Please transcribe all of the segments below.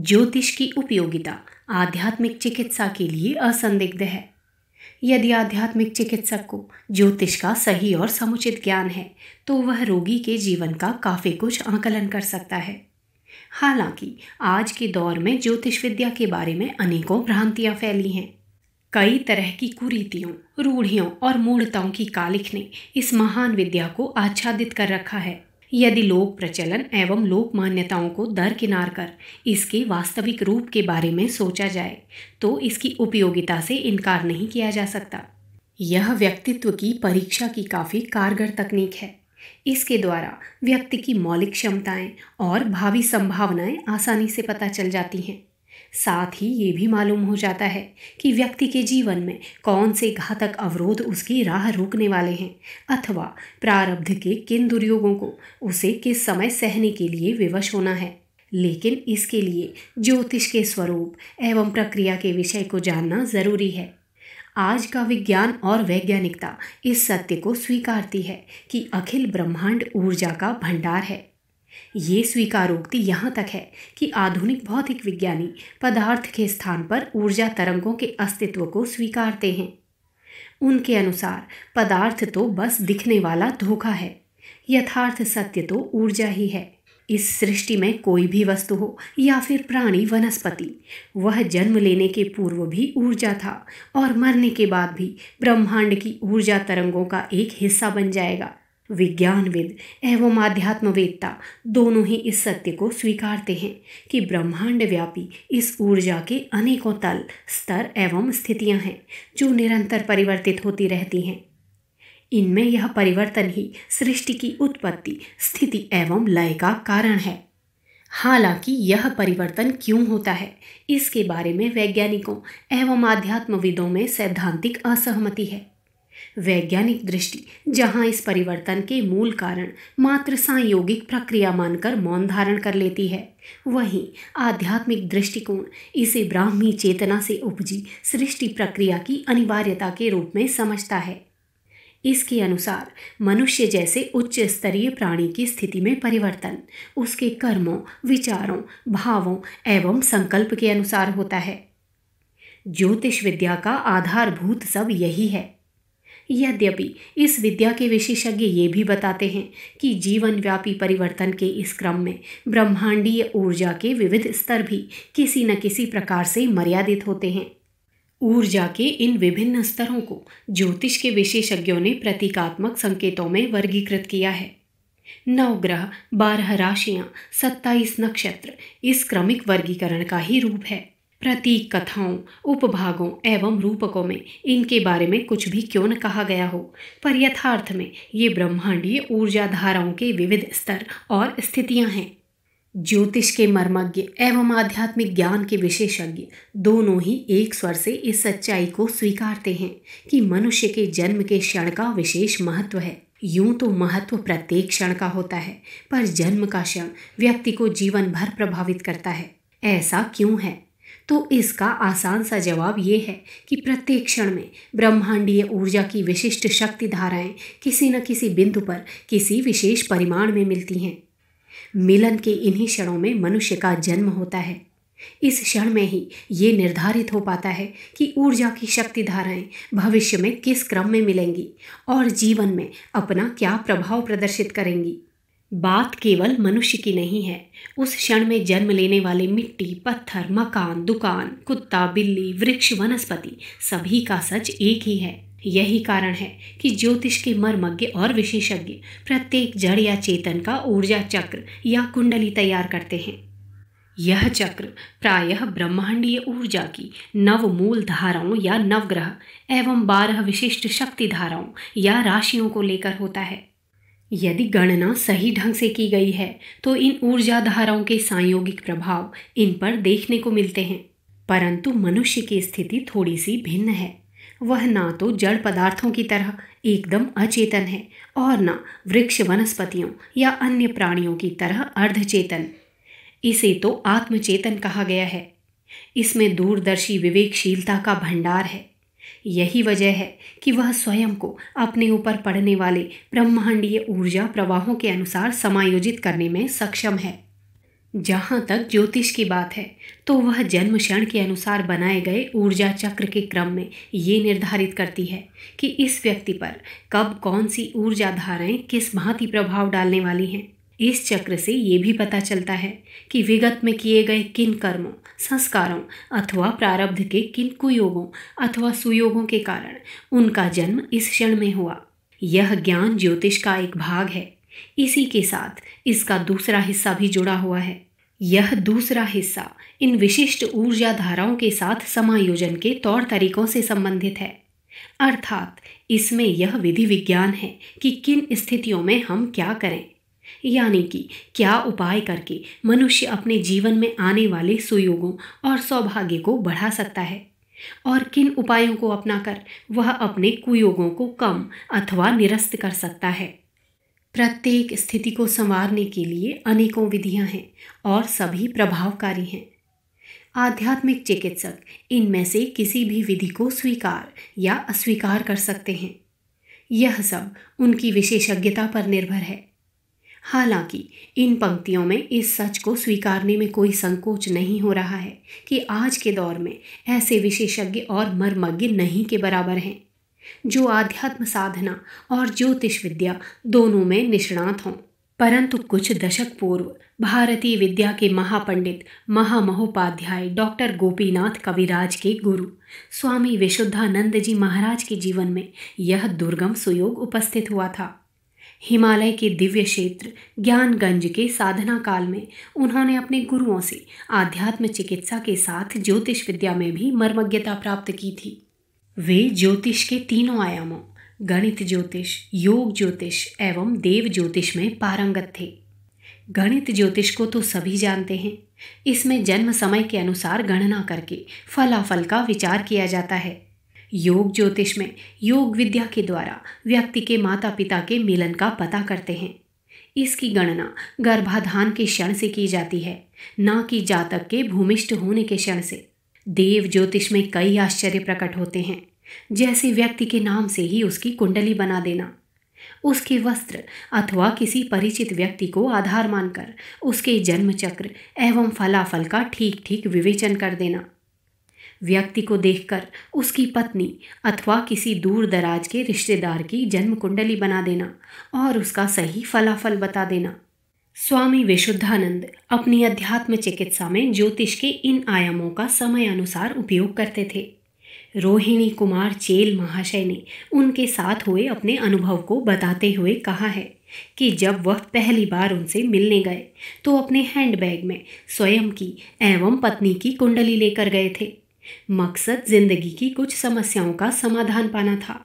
ज्योतिष की उपयोगिता आध्यात्मिक चिकित्सा के लिए असंदिग्ध है। यदि आध्यात्मिक चिकित्सक को ज्योतिष का सही और समुचित ज्ञान है तो वह रोगी के जीवन का काफ़ी कुछ आकलन कर सकता है। हालांकि आज के दौर में ज्योतिष विद्या के बारे में अनेकों भ्रांतियां फैली हैं। कई तरह की कुरीतियों, रूढ़ियों और मूढ़ताओं की कालिख ने इस महान विद्या को आच्छादित कर रखा है। यदि लोक प्रचलन एवं लोक मान्यताओं को दरकिनार कर इसके वास्तविक रूप के बारे में सोचा जाए तो इसकी उपयोगिता से इनकार नहीं किया जा सकता। यह व्यक्तित्व की परीक्षा की काफ़ी कारगर तकनीक है। इसके द्वारा व्यक्ति की मौलिक क्षमताएं और भावी संभावनाएं आसानी से पता चल जाती हैं। साथ ही ये भी मालूम हो जाता है कि व्यक्ति के जीवन में कौन से घातक अवरोध उसकी राह रोकने वाले हैं अथवा प्रारब्ध के किन दुर्योगों को उसे किस समय सहने के लिए विवश होना है। लेकिन इसके लिए ज्योतिष के स्वरूप एवं प्रक्रिया के विषय को जानना जरूरी है। आज का विज्ञान और वैज्ञानिकता इस सत्य को स्वीकारती है कि अखिल ब्रह्मांड ऊर्जा का भंडार है। ये स्वीकारोक्ति यहाँ तक है कि आधुनिक भौतिक विज्ञानी पदार्थ के स्थान पर ऊर्जा तरंगों के अस्तित्व को स्वीकारते हैं। उनके अनुसार पदार्थ तो बस दिखने वाला धोखा है, यथार्थ सत्य तो ऊर्जा ही है। इस सृष्टि में कोई भी वस्तु हो या फिर प्राणी वनस्पति, वह जन्म लेने के पूर्व भी ऊर्जा था और मरने के बाद भी ब्रह्मांड की ऊर्जा तरंगों का एक हिस्सा बन जाएगा। विज्ञानविद एवं आध्यात्मवेत्ता दोनों ही इस सत्य को स्वीकारते हैं कि ब्रह्मांड व्यापी इस ऊर्जा के अनेकों तल, स्तर एवं स्थितियां हैं जो निरंतर परिवर्तित होती रहती हैं। इनमें यह परिवर्तन ही सृष्टि की उत्पत्ति, स्थिति एवं लय का कारण है। हालांकि यह परिवर्तन क्यों होता है, इसके बारे में वैज्ञानिकों एवं आध्यात्मविदों में सैद्धांतिक असहमति है। वैज्ञानिक दृष्टि जहां इस परिवर्तन के मूल कारण मात्र सांयोगिक प्रक्रिया मानकर मौन धारण कर लेती है, वहीं आध्यात्मिक दृष्टिकोण इसे ब्राह्मी चेतना से उपजी सृष्टि प्रक्रिया की अनिवार्यता के रूप में समझता है। इसके अनुसार मनुष्य जैसे उच्च स्तरीय प्राणी की स्थिति में परिवर्तन उसके कर्मों, विचारों, भावों एवं संकल्प के अनुसार होता है। ज्योतिष विद्या का आधारभूत सब यही है। यद्यपि इस विद्या के विशेषज्ञ ये भी बताते हैं कि जीवन व्यापी परिवर्तन के इस क्रम में ब्रह्मांडीय ऊर्जा के विविध स्तर भी किसी न किसी प्रकार से मर्यादित होते हैं। ऊर्जा के इन विभिन्न स्तरों को ज्योतिष के विशेषज्ञों ने प्रतीकात्मक संकेतों में वर्गीकृत किया है। 9 ग्रह, 12 राशियां, 27 नक्षत्र इस क्रमिक वर्गीकरण का ही रूप है। प्रतीक कथाओं, उपभागों एवं रूपकों में इनके बारे में कुछ भी क्यों न कहा गया हो, पर यथार्थ में ये ब्रह्मांडीय ऊर्जा धाराओं के विविध स्तर और स्थितियां हैं। ज्योतिष के मर्मज्ञ एवं आध्यात्मिक ज्ञान के विशेषज्ञ दोनों ही एक स्वर से इस सच्चाई को स्वीकारते हैं कि मनुष्य के जन्म के क्षण का विशेष महत्व है। यूं तो महत्व प्रत्येक क्षण का होता है, पर जन्म का क्षण व्यक्ति को जीवन भर प्रभावित करता है। ऐसा क्यों है? तो इसका आसान सा जवाब ये है कि प्रत्येक क्षण में ब्रह्मांडीय ऊर्जा की विशिष्ट शक्ति धाराएं किसी न किसी बिंदु पर किसी विशेष परिमाण में मिलती हैं। मिलन के इन्हीं क्षणों में मनुष्य का जन्म होता है। इस क्षण में ही ये निर्धारित हो पाता है कि ऊर्जा की शक्ति धाराएं भविष्य में किस क्रम में मिलेंगी और जीवन में अपना क्या प्रभाव प्रदर्शित करेंगी। बात केवल मनुष्य की नहीं है। उस क्षण में जन्म लेने वाले मिट्टी, पत्थर, मकान, दुकान, कुत्ता, बिल्ली, वृक्ष, वनस्पति सभी का सच एक ही है। यही कारण है कि ज्योतिष के मर्मज्ञ और विशेषज्ञ प्रत्येक जड़ या चेतन का ऊर्जा चक्र या कुंडली तैयार करते हैं। यह चक्र प्रायः ब्रह्मांडीय ऊर्जा की 9 मूल धाराओं या नवग्रह एवं 12 विशिष्ट शक्ति धाराओं या राशियों को लेकर होता है। यदि गणना सही ढंग से की गई है तो इन ऊर्जा धाराओं के सांयोगिक प्रभाव इन पर देखने को मिलते हैं। परंतु मनुष्य की स्थिति थोड़ी सी भिन्न है। वह ना तो जड़ पदार्थों की तरह एकदम अचेतन है और ना वृक्ष, वनस्पतियों या अन्य प्राणियों की तरह अर्धचेतन। इसे तो आत्मचेतन कहा गया है। इसमें दूरदर्शी विवेकशीलता का भंडार है। यही वजह है कि वह स्वयं को अपने ऊपर पड़ने वाले ब्रह्मांडीय ऊर्जा प्रवाहों के अनुसार समायोजित करने में सक्षम है। जहाँ तक ज्योतिष की बात है तो वह जन्म क्षण के अनुसार बनाए गए ऊर्जा चक्र के क्रम में ये निर्धारित करती है कि इस व्यक्ति पर कब कौन सी ऊर्जा धाराएं किस भांति प्रभाव डालने वाली हैं। इस चक्र से ये भी पता चलता है कि विगत में किए गए किन कर्मों, संस्कारों अथवा प्रारब्ध के किन कुयोगों अथवा सुयोगों के कारण उनका जन्म इस क्षण में हुआ। यह ज्ञान ज्योतिष का एक भाग है। इसी के साथ इसका दूसरा हिस्सा भी जुड़ा हुआ है। यह दूसरा हिस्सा इन विशिष्ट ऊर्जा धाराओं के साथ समायोजन के तौर तरीकों से संबंधित है। अर्थात इसमें यह विधि विज्ञान है कि किन स्थितियों में हम क्या करें, यानी कि क्या उपाय करके मनुष्य अपने जीवन में आने वाले सुयोगों और सौभाग्य को बढ़ा सकता है और किन उपायों को अपनाकर वह अपने कुयोगों को कम अथवा निरस्त कर सकता है। प्रत्येक स्थिति को संवारने के लिए अनेकों विधियां हैं और सभी प्रभावकारी हैं। आध्यात्मिक चिकित्सक इनमें से किसी भी विधि को स्वीकार या अस्वीकार कर सकते हैं। यह सब उनकी विशेषज्ञता पर निर्भर है। हालांकि इन पंक्तियों में इस सच को स्वीकारने में कोई संकोच नहीं हो रहा है कि आज के दौर में ऐसे विशेषज्ञ और मर्मज्ञ नहीं के बराबर हैं जो आध्यात्म साधना और ज्योतिष विद्या दोनों में निष्णात हों। परंतु कुछ दशक पूर्व भारतीय विद्या के महापंडित महामहोपाध्याय डॉक्टर गोपीनाथ कविराज के गुरु स्वामी विशुद्धानंद जी महाराज के जीवन में यह दुर्गम सुयोग उपस्थित हुआ था। हिमालय के दिव्य क्षेत्र ज्ञानगंज के साधना काल में उन्होंने अपने गुरुओं से आध्यात्म चिकित्सा के साथ ज्योतिष विद्या में भी मर्मज्ञता प्राप्त की थी। वे ज्योतिष के तीनों आयामों गणित ज्योतिष, योग ज्योतिष एवं देव ज्योतिष में पारंगत थे। गणित ज्योतिष को तो सभी जानते हैं। इसमें जन्म समय के अनुसार गणना करके फलाफल का विचार किया जाता है। योग ज्योतिष में योग विद्या के द्वारा व्यक्ति के माता पिता के मिलन का पता करते हैं। इसकी गणना गर्भाधान के क्षण से की जाती है, न कि जातक के भूमिष्ठ होने के क्षण से। देव ज्योतिष में कई आश्चर्य प्रकट होते हैं, जैसे व्यक्ति के नाम से ही उसकी कुंडली बना देना, उसके वस्त्र अथवा किसी परिचित व्यक्ति को आधार मानकर उसके जन्म चक्र एवं फलाफल का ठीक ठीक विवेचन कर देना, व्यक्ति को देखकर उसकी पत्नी अथवा किसी दूर दराज के रिश्तेदार की जन्म कुंडली बना देना और उसका सही फलाफल बता देना। स्वामी विशुद्धानंद अपनी अध्यात्म चिकित्सा में ज्योतिष के इन आयामों का समय अनुसार उपयोग करते थे। रोहिणी कुमार चेल महाशय ने उनके साथ हुए अपने अनुभव को बताते हुए कहा है कि जब वह पहली बार उनसे मिलने गए तो अपने हैंडबैग में स्वयं की एवं पत्नी की कुंडली लेकर गए थे। मकसद जिंदगी की कुछ समस्याओं का समाधान पाना था।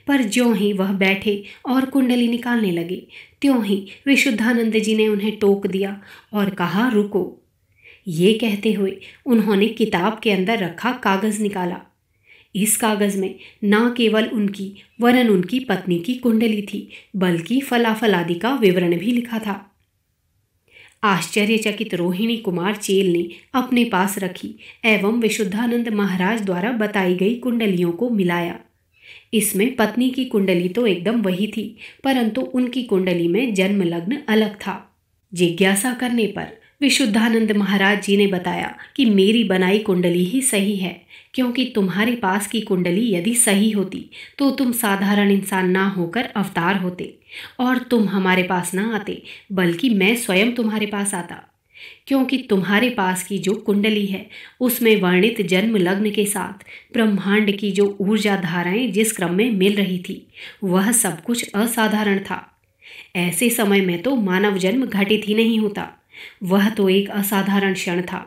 पर ज्यों ही वह बैठे और कुंडली निकालने लगे त्यों ही विशुद्धानंद जी ने उन्हें टोक दिया और कहा, रुको। ये कहते हुए उन्होंने किताब के अंदर रखा कागज़ निकाला। इस कागज़ में न केवल उनकी वरन उनकी पत्नी की कुंडली थी, बल्कि फलाफल आदि का विवरण भी लिखा था। आश्चर्यचकित रोहिणी कुमार चेल ने अपने पास रखी एवं विशुद्धानंद महाराज द्वारा बताई गई कुंडलियों को मिलाया। इसमें पत्नी की कुंडली तो एकदम वही थी, परंतु उनकी कुंडली में जन्म लग्न अलग था। जिज्ञासा करने पर विशुद्धानंद महाराज जी ने बताया कि मेरी बनाई कुंडली ही सही है, क्योंकि तुम्हारे पास की कुंडली यदि सही होती तो तुम साधारण इंसान ना होकर अवतार होते और तुम हमारे पास ना आते, बल्कि मैं स्वयं तुम्हारे पास आता। क्योंकि तुम्हारे पास की जो कुंडली है उसमें वर्णित जन्म लग्न के साथ ब्रह्मांड की जो ऊर्जा धाराएं जिस क्रम में मिल रही थी वह सब कुछ असाधारण था। ऐसे समय में तो मानव जन्म घटित ही नहीं होता, वह तो एक असाधारण क्षण था।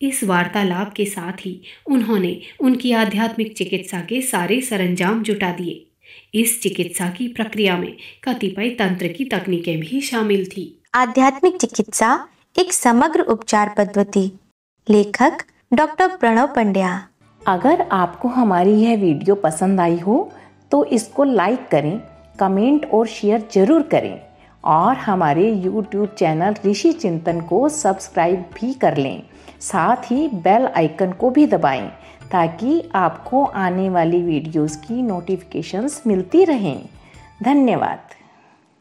इस वार्तालाप के साथ ही उन्होंने उनकी आध्यात्मिक चिकित्सा के सारे सरंजाम जुटा दिए। इस चिकित्सा की प्रक्रिया में कतिपय तंत्र की तकनीकें भी शामिल थी। आध्यात्मिक चिकित्सा एक समग्र उपचार पद्धति। लेखक डॉक्टर प्रणव पंड्या। अगर आपको हमारी यह वीडियो पसंद आई हो तो इसको लाइक करें, कमेंट और शेयर जरूर करें और हमारे YouTube चैनल ऋषि चिंतन को सब्सक्राइब भी कर लें। साथ ही बेल आइकन को भी दबाएं ताकि आपको आने वाली वीडियोस की नोटिफिकेशंस मिलती रहें। धन्यवाद।